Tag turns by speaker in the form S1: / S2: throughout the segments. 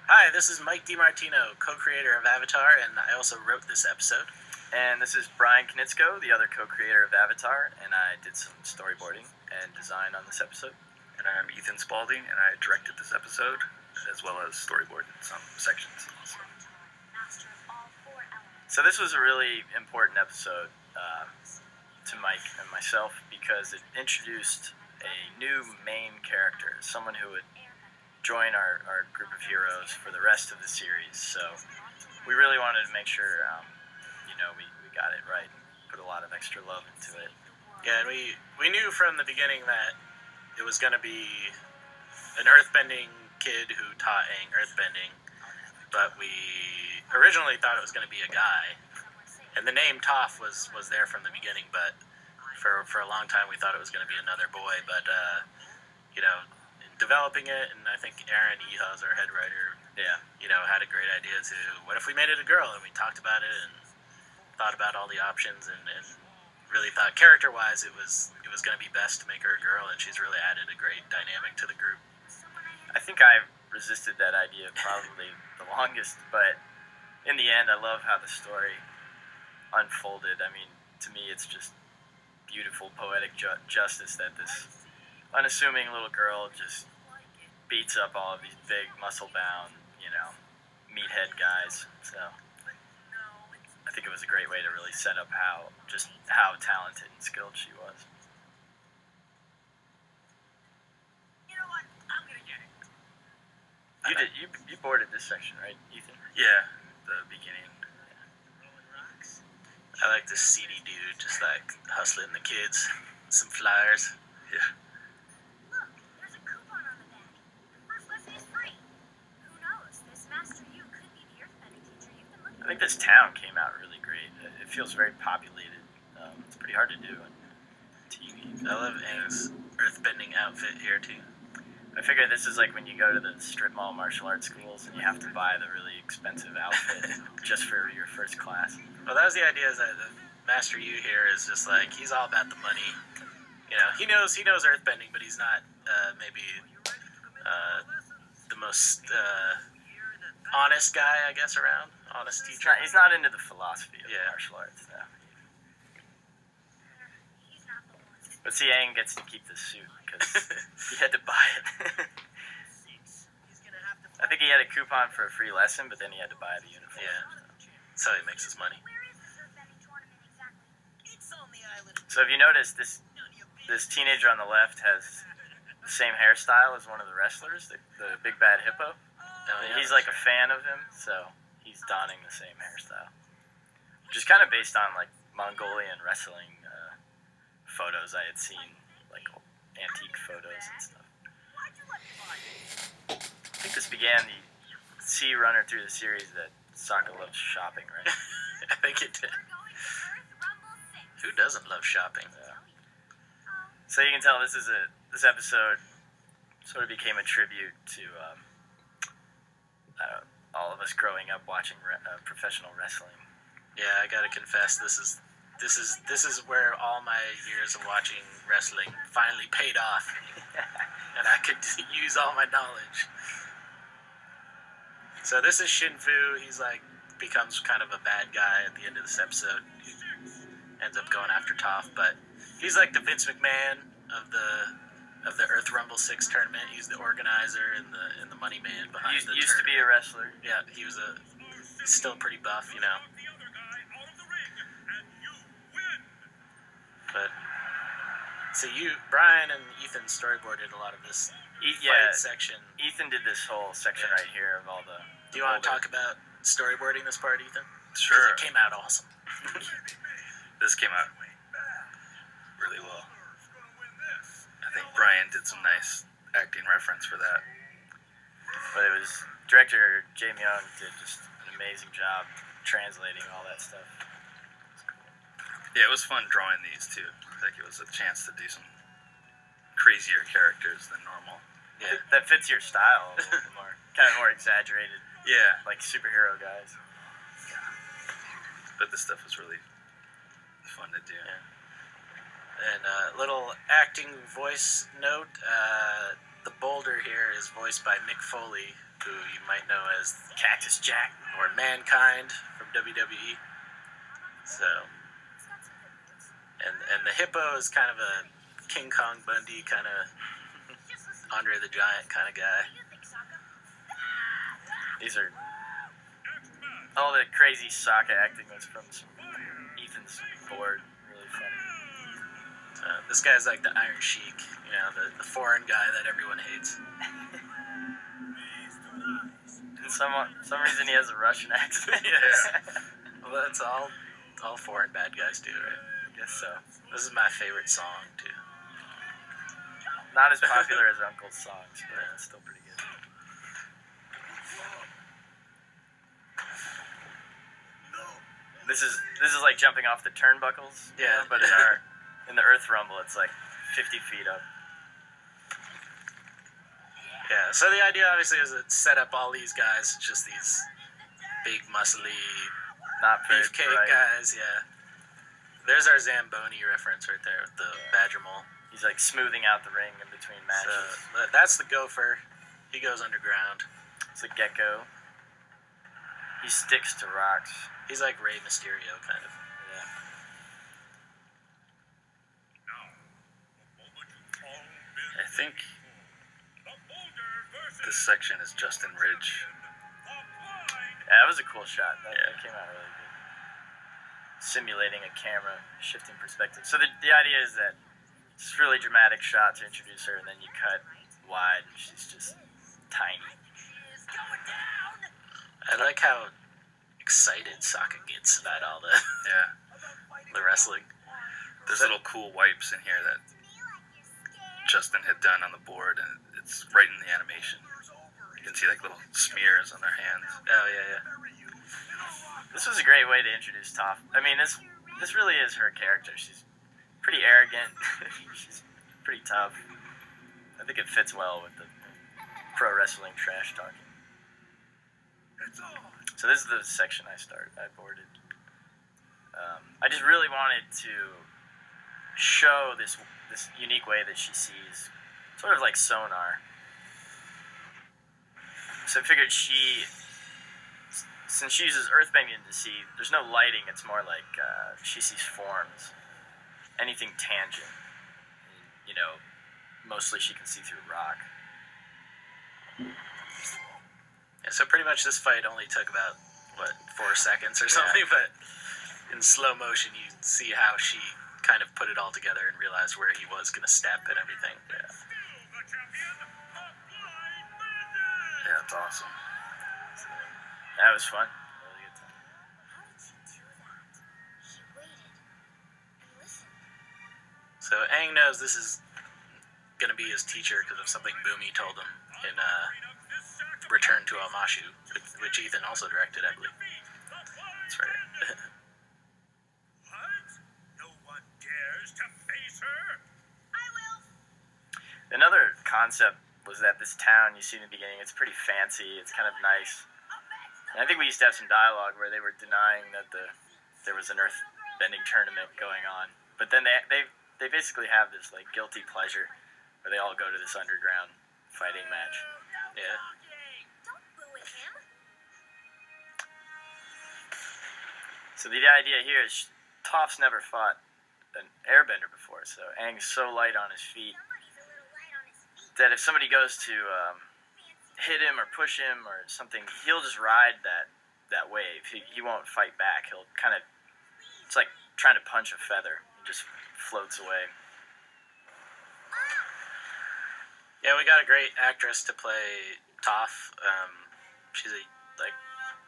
S1: Hi, this is Mike DiMartino, co-creator of Avatar, and I also wrote this episode.
S2: And this is Bryan Konietzko, the other co-creator of Avatar, and I did some storyboarding and design on this episode.
S3: And I'm Ethan Spaulding, and I directed this episode, as well as storyboarded some sections.
S2: So this was a really important episode to Mike and myself because it introduced a new main character, someone who would join our group of heroes for the rest of the series. So we really wanted to make sure, we got it right and put a lot of extra love into it.
S1: Yeah, and we knew from the beginning that it was going to be an earthbending kid who taught Aang earthbending, but we originally thought it was going to be a guy. And the name Toph was there from the beginning, but for a long time we thought it was going to be another boy. But, in developing it, and I think Aaron Ehas, our head writer, had a great idea to, what if we made it a girl? And we talked about it and thought about all the options and really thought character-wise it was going to be best to make her a girl, and she's really added a great dynamic to the group.
S2: I think I resisted that idea probably the longest, but in the end I love how the story unfolded. I mean, to me it's just beautiful poetic justice that this unassuming little girl just beats up all of these big muscle-bound, meathead guys. So I think it was a great way to really set up how talented and skilled she was.
S4: You know what? I'm gonna get it.
S2: You boarded this section, right, Ethan?
S3: Yeah, the beginning.
S1: I like this seedy dude just like hustling the kids. Some flyers.
S3: Yeah.
S4: Look, there's a coupon on the bag. The first lesson is free. Who knows? This Master Yu could be the earthbending teacher you've been looking
S2: I think this town came out really great. It feels very populated. It's pretty hard to do on TV.
S1: I love Aang's earthbending outfit here too.
S2: I figure this is like when you go to the strip mall martial arts schools and you have to buy the really expensive outfit just for your first class.
S1: Well, that was the idea, is that the Master Yu here is just like, he's all about the money. He knows earthbending, but he's not maybe the most honest guy, I guess, around. Honest teacher.
S2: He's not into the philosophy of martial arts, no. But see, Aang gets to keep the suit because he had to buy it. I think he had a coupon for a free lesson, but then he had to buy the uniform.
S1: Yeah. That's how he makes his money.
S2: So if you notice, this teenager on the left has the same hairstyle as one of the wrestlers, the big bad hippo. He's like a fan of him, so he's donning the same hairstyle. Which is kind of based on like Mongolian wrestling photos I had seen, like antique photos and stuff. I think this began the sea runner through the series that Sokka loves shopping, right?
S1: I think it did. Who doesn't love shopping?
S2: Yeah. So you can tell this episode sort of became a tribute to all of us growing up watching professional wrestling.
S1: Yeah, I gotta confess, this is where all my years of watching wrestling finally paid off, and I could use all my knowledge. So this is Shinfu. He's like becomes kind of a bad guy at the end of this episode. He ends up going after Toph, but he's like the Vince McMahon of the Earth Rumble 6 tournament. He's the organizer and the money man behind the
S2: used to be a wrestler.
S1: Yeah, he's still pretty buff, But so Bryan and Ethan storyboarded a lot of this fight section.
S2: Ethan did this whole section right here of all the.
S1: Do you want to talk about storyboarding this part, Ethan?
S3: Sure.
S1: It came out awesome.
S3: This came out really well. I think Bryan did some nice acting reference for that.
S2: But it was director Jae Myung did just an amazing job translating all that stuff.
S3: Yeah, it was fun drawing these too. Like it was a chance to do some crazier characters than normal.
S1: Yeah,
S2: that fits your style a little bit more, kind of more exaggerated.
S3: Yeah,
S2: like superhero guys.
S3: But this stuff was really fun to do.
S1: Yeah. And a little acting voice note: the boulder here is voiced by Mick Foley, who who you might know as
S2: Cactus Jack.
S1: or Mankind from WWE. So, and the hippo is kind of a King Kong Bundy kind of Andre the Giant kind of guy.
S2: These are all the crazy Sokka acting was from Ethan's board. Really funny.
S1: This guy's like the Iron Sheik, you know, the foreign guy that everyone hates.
S2: And some reason he has a Russian accent.
S1: Yeah. Well, that's all foreign bad guys do, right?
S2: I guess so.
S1: This is my favorite song too.
S2: Not as popular as Uncle's songs, but it's still pretty good. This is like jumping off the turnbuckles.
S1: Yeah.
S2: But in the Earth Rumble, it's like 50 feet up.
S1: Yeah. So the idea obviously is to set up all these guys, just these big muscly
S2: Not very
S1: beefcake
S2: bright.
S1: guys. Yeah. There's our Zamboni reference right there with the Badger Mole.
S2: He's like smoothing out the ring in between matches.
S1: So that's the Gopher. He goes underground.
S2: It's a gecko. He sticks to rocks.
S1: He's like Rey Mysterio, kind of.
S2: Yeah.
S3: I think this section is Justin Ridge.
S2: Yeah, that was a cool shot. That came out really good. Simulating a camera, shifting perspective. So the idea is that it's a really dramatic shot to introduce her, and then you cut wide, and she's just tiny.
S1: I like how excited Sokka gets about all the
S3: Yeah.
S1: wrestling.
S3: There's little cool wipes in here that Justin had done on the board, and it's right in the animation. You can see like little smears on their hands.
S1: Oh yeah.
S2: This was a great way to introduce Toph. I mean, this really is her character. She's pretty arrogant. She's pretty tough. I think it fits well with the pro wrestling trash talking. So this is the section I boarded. I just really wanted to show this unique way that she sees, sort of like sonar. So I figured since she uses earthbending to see, there's no lighting, it's more like she sees forms. Anything tangent. You know, mostly she can see through rock.
S1: Yeah, so pretty much this fight only took about 4 seconds or something, but in slow motion you see how she kind of put it all together and realized where he was going to step and everything.
S3: Yeah, that's awesome.
S2: That was fun. Really good time.
S4: How did she do that? She waited and listened.
S1: So Aang knows this is going to be his teacher because of something Boomy told him in Return to Amashu, which Ethan also directed, I believe. That's right.
S5: No one dares to face her.
S4: I will.
S2: Another concept was that this town you see in the beginning, it's pretty fancy, it's kind of nice. And I think we used to have some dialogue where they were denying that there was an earth-bending tournament going on. But then they basically have this like guilty pleasure where they all go to this underground fighting match.
S1: Yeah.
S4: Don't boo at him.
S2: So the idea here is Toph's never fought an airbender before, so Aang's so light on his feet
S4: Somebody's a little light on his feet.
S2: that if somebody goes to hit him or push him or something, he'll just ride that wave. He won't fight back. He'll kind of, it's like trying to punch a feather. He just floats away.
S1: Yeah, we got a great actress to play Toph. She's a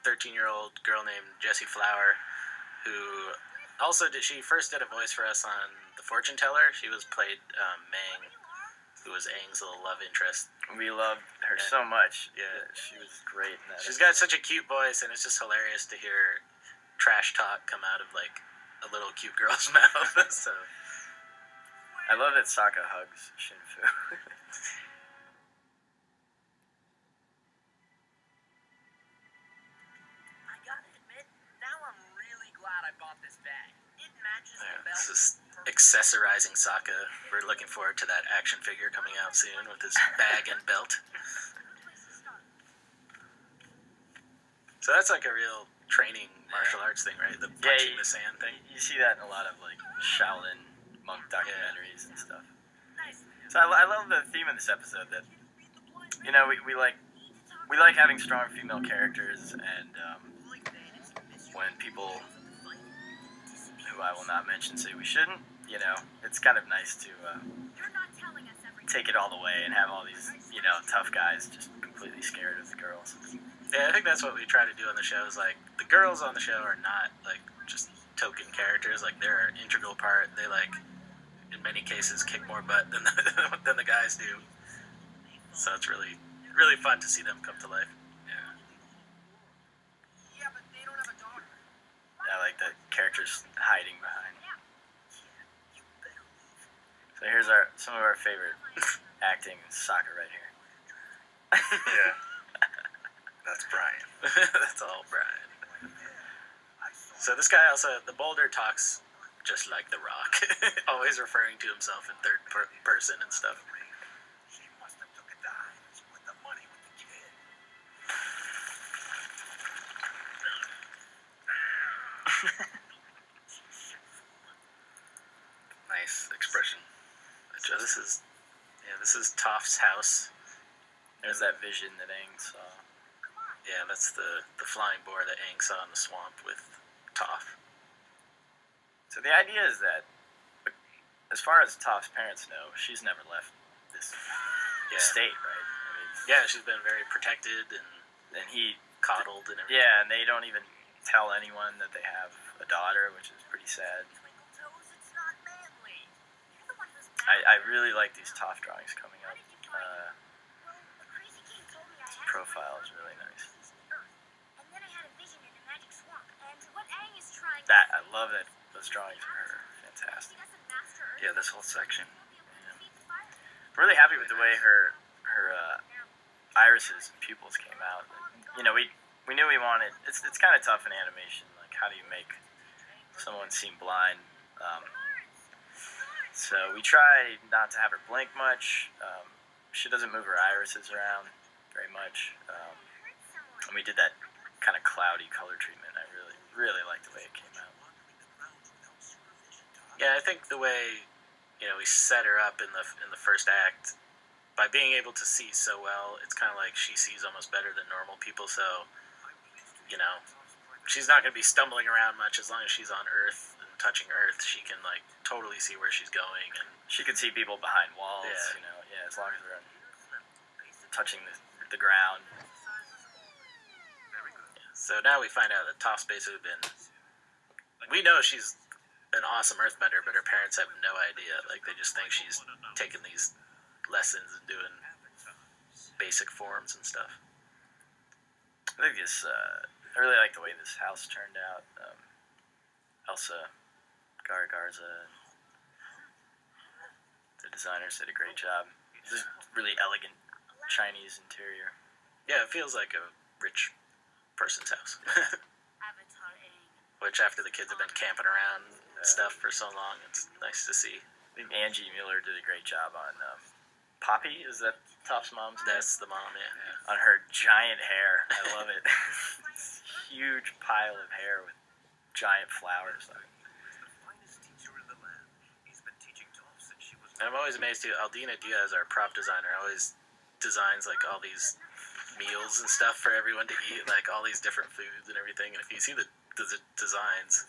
S1: 13-year-old girl named Jessie Flower, who also she first did a voice for us on The Fortune Teller. She played Mang, who was Aang's little love interest.
S2: We loved her so much.
S1: Yeah.
S2: She was great in that.
S1: She's got such a cute voice, and it's just hilarious to hear trash talk come out of like a little cute girl's mouth. So
S2: I love that Sokka hugs Shinfu.
S5: I gotta admit, now I'm really glad I bought this bag. It matches
S1: yeah,
S5: the belt.
S1: this is accessorizing Sokka. We're looking forward to that action figure coming out soon with his bag and belt. So that's like a real training martial arts thing, right? The punching the sand thing.
S2: You see that in a lot of like Shaolin monk documentaries and stuff. So I love the theme of this episode that we like having strong female characters, and when people who I will not mention say we shouldn't, it's kind of nice to take it all the way and have all these tough guys just completely scared of the girls.
S1: Yeah, I think that's what we try to do on the show. Is like the girls on the show are not like just token characters. Like they're an integral part. They like in many cases kick more butt than than the guys do. So it's really fun to see them come to life.
S5: Yeah, but they don't have a daughter.
S2: I like the characters hiding behind. So here's some of our favorite acting in soccer right here.
S3: Yeah. That's Bryan.
S1: That's all Bryan. So this guy also, the Boulder, talks just like The Rock, always referring to himself in third person and stuff.
S5: She must have took a dive and split the money with the kid.
S3: Nice expression.
S1: So this is Toph's house.
S2: There's that vision that Aang saw.
S1: Yeah, that's the flying boar that Aang saw in the swamp with Toph.
S2: So the idea is that, as far as Toph's parents know, she's never left this state, right? I mean,
S1: Yeah, she's been very protected and
S2: he
S1: coddled and everything.
S2: Yeah, and they don't even tell anyone that they have a daughter, which is pretty sad.
S4: Twinkle toes, it's not manly. You're the one who's
S2: I really like these Toph drawings coming up.
S4: Well, the crazy king told me I
S2: His
S4: had
S2: profile is really nice.
S4: And then I had a vision in a magic swamp. And what Aang is trying
S2: I love that those drawings are her. Fantastic.
S4: He doesn't master Earth.
S3: Yeah, this whole section.
S4: He'll be able to defeat the fire.
S2: I'm really happy with the way her irises and pupils came out. We knew we wanted. It's kind of tough in animation. Like, how do you make someone seem blind? So we try not to have her blink much. She doesn't move her irises around very much, and we did that kind of cloudy color treatment. I really like the way it came out.
S1: Yeah, I think the way we set her up in the first act, by being able to see so well, it's kind of like she sees almost better than normal people. So she's not going to be stumbling around much as long as she's on Earth and touching Earth. She can like totally see where she's going, and
S2: She could see people behind walls.
S1: Yeah.
S2: As long as they're touching the ground.
S1: so now we find out that Toph's basically been. We know she's an awesome Earthbender, but her parents have no idea. Like they just think she's taking these lessons and doing basic forms and stuff.
S2: I think I really like the way this house turned out. Elsa Garza, the designers did a great job. This is really elegant Chinese interior.
S1: Yeah, it feels like a rich person's house.
S4: Avatar Aang.
S1: Which after the kids have been camping around and stuff for so long, it's nice to see.
S2: I think Angie Miller did a great job on Poppy. Is that Toph's mom's name?
S1: That's the mom, yeah.
S2: On her giant hair. I love it. This huge pile of hair with giant flowers on it.
S1: I'm always amazed too. Aldina Diaz, our prop designer, always designs like all these meals and stuff for everyone to eat, like all these different foods and everything. And if you see the designs,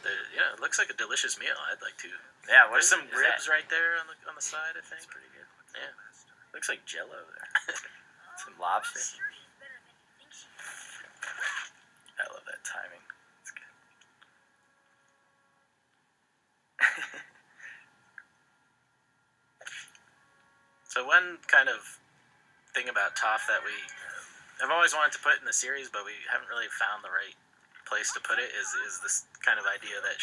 S1: it looks like a delicious meal. I'd like to.
S2: Yeah,
S1: There's some ribs right there on the side, I think.
S2: That's pretty good.
S1: Yeah.
S2: Looks like Jello there. Some lobster.
S4: Sure he's better than you think she is.
S2: I love that timing. It's good.
S1: So one kind of thing about Toph that I've always wanted to put in the series, but we haven't really found the right place to put it, is this kind of idea that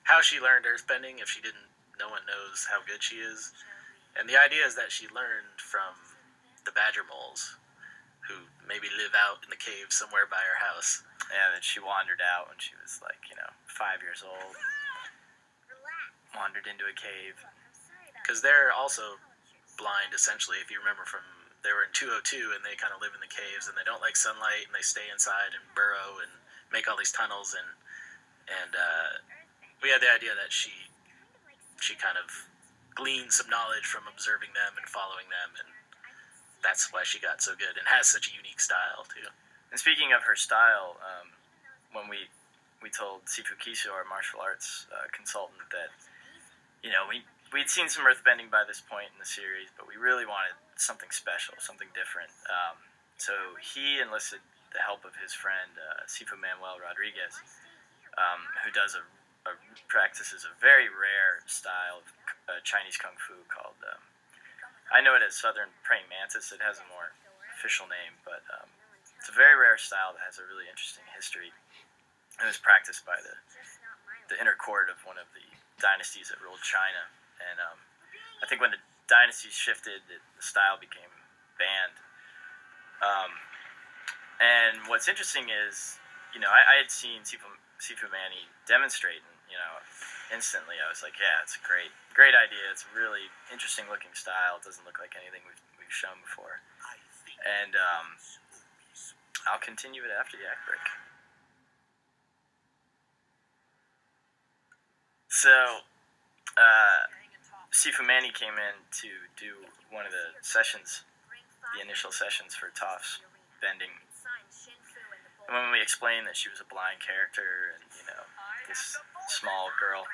S1: how she learned earthbending. If she didn't, no one knows how good she is. And the idea is that she learned from the badger moles, who maybe live out in the cave somewhere by her house.
S2: Yeah, that she wandered out when she was 5 years old. Wandered into a cave.
S1: Because they're also blind, essentially. If you remember from they were in 202 and they kind of live in the caves and they don't like sunlight and they stay inside and burrow and make all these tunnels and we had the idea that she kind of gleaned some knowledge from observing them and following them, and that's why she got so good and has such a unique style too.
S2: And speaking of her style, when we told Sifu Kisu, our martial arts consultant, that we'd seen some earthbending by this point in the series, but we really wanted something special, something different. So he enlisted the help of his friend Sifu Manuel Rodriguez, who practices a very rare style of Chinese kung fu called, I know it as Southern Praying Mantis. It has a more official name, but it's a very rare style that has a really interesting history. It was practiced by the inner court of one of the dynasties that ruled China, and I think when the dynasties shifted, the style became banned. And what's interesting is, I had seen Sifu Manny demonstrate, and instantly I was like, yeah, it's a great idea. It's a really interesting looking style. It doesn't look like anything we've shown before. And I'll continue it after the act break. So Sifu Manny came in to do one of the sessions, the initial sessions for Toph's bending. And when we explained that she was a blind character and, this small girl,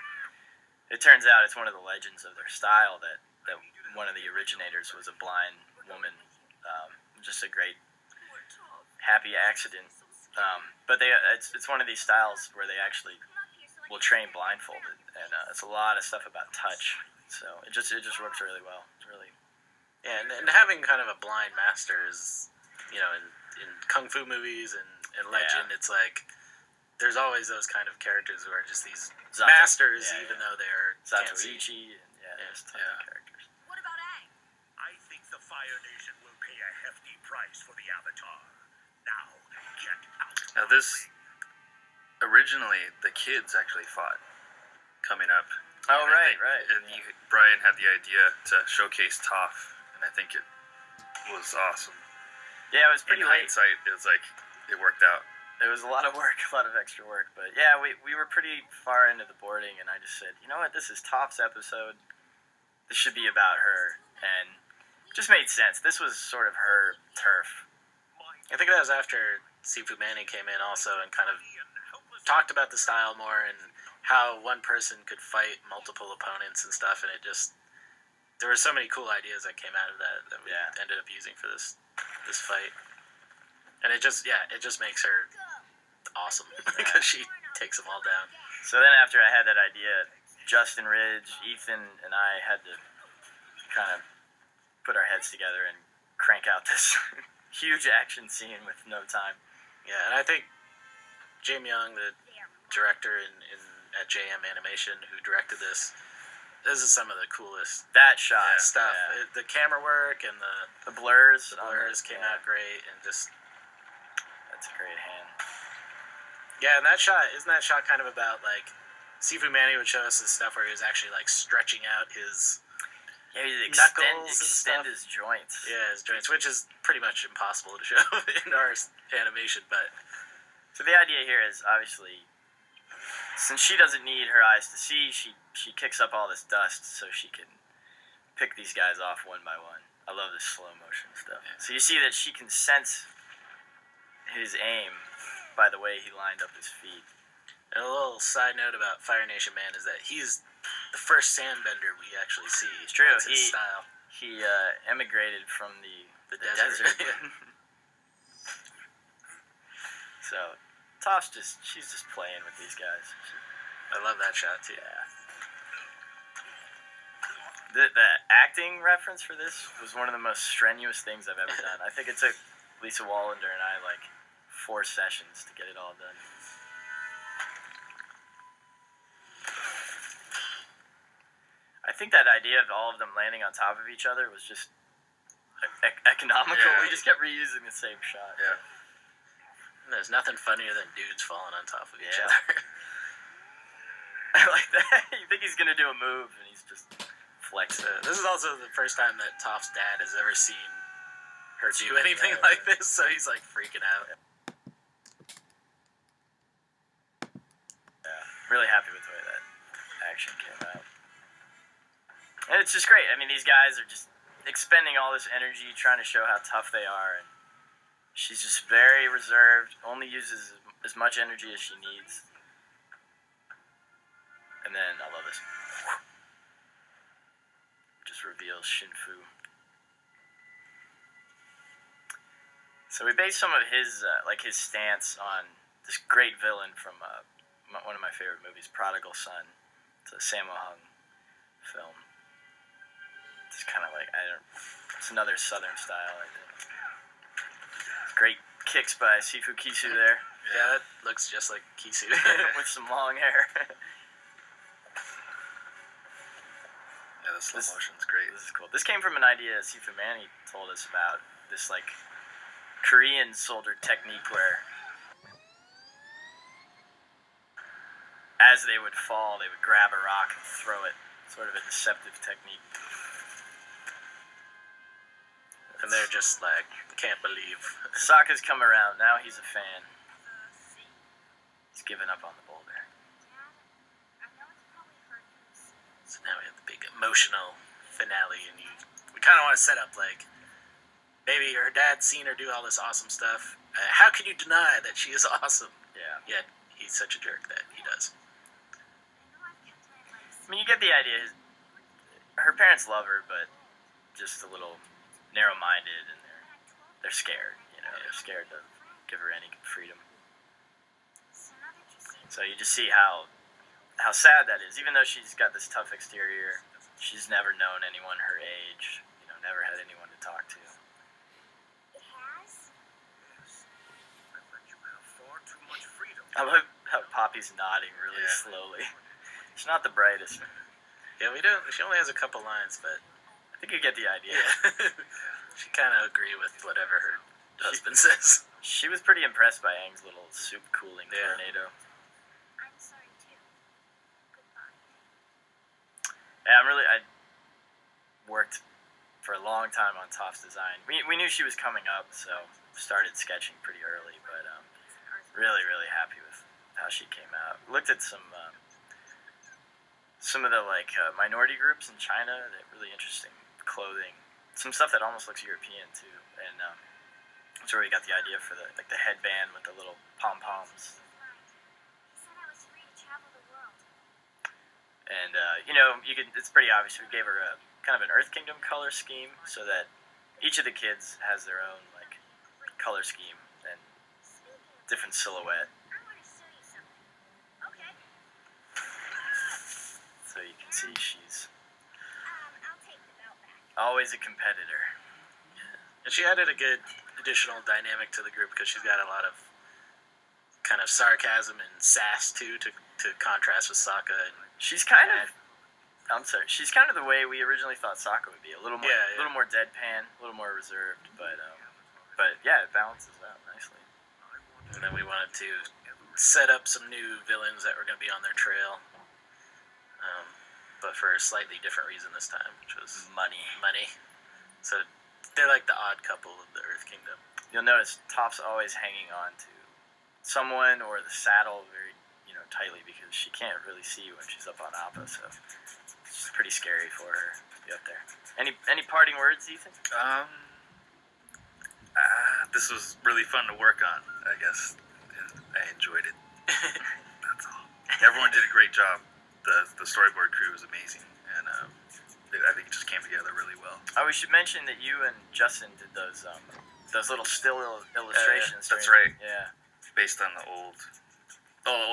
S2: it turns out it's one of the legends of their style that one of the originators was a blind woman. Just a great, happy accident. But it's one of these styles where they actually will train blindfolded, and it's a lot of stuff about touch. So it just works really well. It's really,
S1: yeah, and having kind of a blind master is, in kung fu movies and legend, it's like there's always those kind of characters who are just these masters, even though they're
S2: Zatoichi, and there's tons of characters.
S4: What about Aang?
S5: I think the Fire Nation will pay a hefty price for the Avatar. Now, get out.
S3: Now this, originally, the kids actually fought coming up.
S2: Oh,
S3: and
S2: right.
S3: And Bryan had the idea to showcase Toph, and I think it was awesome.
S2: Yeah, it was pretty late.
S3: In hindsight, it was like, it worked out.
S2: It was a lot of work, a lot of extra work. But yeah, we were pretty far into the boarding, and I just said, you know what, this is Toph's episode. This should be about her. And it just made sense. This was sort of her turf.
S1: I think that was after Sifu Manny came in also and kind of talked about the style more and how one person could fight multiple opponents and stuff, and there were so many cool ideas that came out of that we ended up using for this fight. And it just makes her awesome because she takes them all down.
S2: So then after I had that idea, Justin Ridge, Ethan, and I had to kind of put our heads together and crank out this huge action scene with no time.
S1: Yeah, and I think Jim Young, the director at JM Animation, who directed this is some of the coolest stuff.
S2: Yeah.
S1: The camera work and
S2: the blurs
S1: came out great, and just
S2: that's a great hand.
S1: Yeah, and isn't that shot kind of about like Sifu Manny would show us this stuff where he was actually like stretching out his
S2: extend his joints.
S1: Yeah, his joints, which is pretty much impossible to show in our animation. But
S2: so the idea here is obviously, since she doesn't need her eyes to see, she kicks up all this dust so she can pick these guys off one by one. I love this slow motion stuff. Yeah. So you see that she can sense his aim by the way he lined up his feet.
S1: And a little side note about Fire Nation Man is that he's the first sandbender we actually see.
S2: It's true.
S1: That's his style.
S2: He emigrated from the desert. So she's just playing with these guys.
S1: I love that shot too.
S2: Yeah. The acting reference for this was one of the most strenuous things I've ever done. I think it took Lisa Wallander and I like 4 sessions to get it all done. I think that idea of all of them landing on top of each other was just economical.
S3: Yeah.
S2: We just kept reusing the same shot.
S3: Yeah.
S1: There's nothing funnier than dudes falling on top of each
S2: Yeah.
S1: other.
S2: I like that. You think he's gonna do a move, and he's just flexing.
S1: This is also the first time that Toph's dad has ever seen her do anything like this, so he's like freaking out.
S2: Yeah, really happy with the way that action came out. And it's just great. I mean, these guys are just expending all this energy trying to show how tough they are, and she's just very reserved, only uses as much energy as she needs. And then, I love this, just reveals Shinfu. So we based some of his, his stance on this great villain from one of my favorite movies, Prodigal Son. It's a Sammo Hung film. It's kind of like, it's another Southern style, I think. Great kicks by Sifu Kisu there.
S1: Yeah, that looks just like Kisu.
S2: With some long hair.
S3: Yeah, the slow motion's great.
S2: This is cool. This came from an idea Sifu Manny told us about. This, like, Korean soldier technique where as they would fall, they would grab a rock and throw it. Sort of a deceptive technique.
S1: And they're just like, can't believe.
S2: Sokka's come around. Now he's a fan. He's given up on the boulder.
S1: So now we have the big emotional finale, and we kind of want to set up like, maybe her dad's seen her do all this awesome stuff. How can you deny that she is awesome?
S2: Yeah.
S1: Yet he's such a jerk that he does.
S2: I mean, you get the idea. Her parents love her, but just a little narrow-minded, and they're scared. You know, they're scared to give her any freedom. So you just see how sad that is. Even though she's got this tough exterior, she's never known anyone her age. You know, never had anyone to talk to. I love how Poppy's nodding really slowly. She's not the brightest.
S1: Yeah, she only has a couple lines, but
S2: I think you get the idea.
S1: Yeah. She kind of agree with whatever her husband says.
S2: She was pretty impressed by Aang's little soup cooling tornado.
S4: I'm sorry too. Goodbye.
S2: Yeah, I worked for a long time on Toph's design. We knew she was coming up, so started sketching pretty early, but really, really happy with how she came out. Looked at some of the minority groups in China, that really interesting clothing. Some stuff that almost looks European too, and that's where we got the idea for the headband with the little pom-poms.
S4: He said I was free to travel the world.
S2: And it's pretty obvious. We gave her a kind of an Earth Kingdom color scheme, so that each of the kids has their own color scheme and different silhouette.
S4: I want to show you something. Okay.
S2: So you can see she's
S4: I'll take the belt back.
S2: always a competitor.
S1: And she added a good additional dynamic to the group because she's got a lot of kind of sarcasm and sass too to contrast with Sokka. And
S2: She's kind of the way we originally thought Sokka would be. A little more, a little more deadpan, a little more reserved, but yeah, it balances out nicely.
S1: And then we wanted to set up some new villains that were going to be on their trail, but for a slightly different reason this time, which was
S2: Money.
S1: So they're like the odd couple of the Earth Kingdom.
S2: You'll notice Toph's always hanging on to someone or the saddle very, tightly, because she can't really see when she's up on Appa, so it's pretty scary for her to be up there. Any parting words, Ethan?
S3: This was really fun to work on, I guess. I enjoyed it. That's all. Everyone did a great job. The storyboard crew was amazing, and I think it just came together really well.
S2: Oh, we should mention that you and Justin did those little still illustrations.
S3: That's right.
S2: Yeah.
S3: Based on the old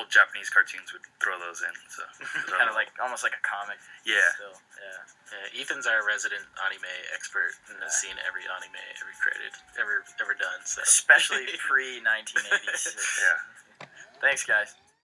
S3: Japanese cartoons would throw those in. So
S2: kind of almost like a comic.
S3: Yeah.
S2: Still. Yeah.
S1: Ethan's our resident anime expert and has seen every anime ever done. So
S2: Especially pre-1986.
S3: Yeah.
S2: Thanks, guys.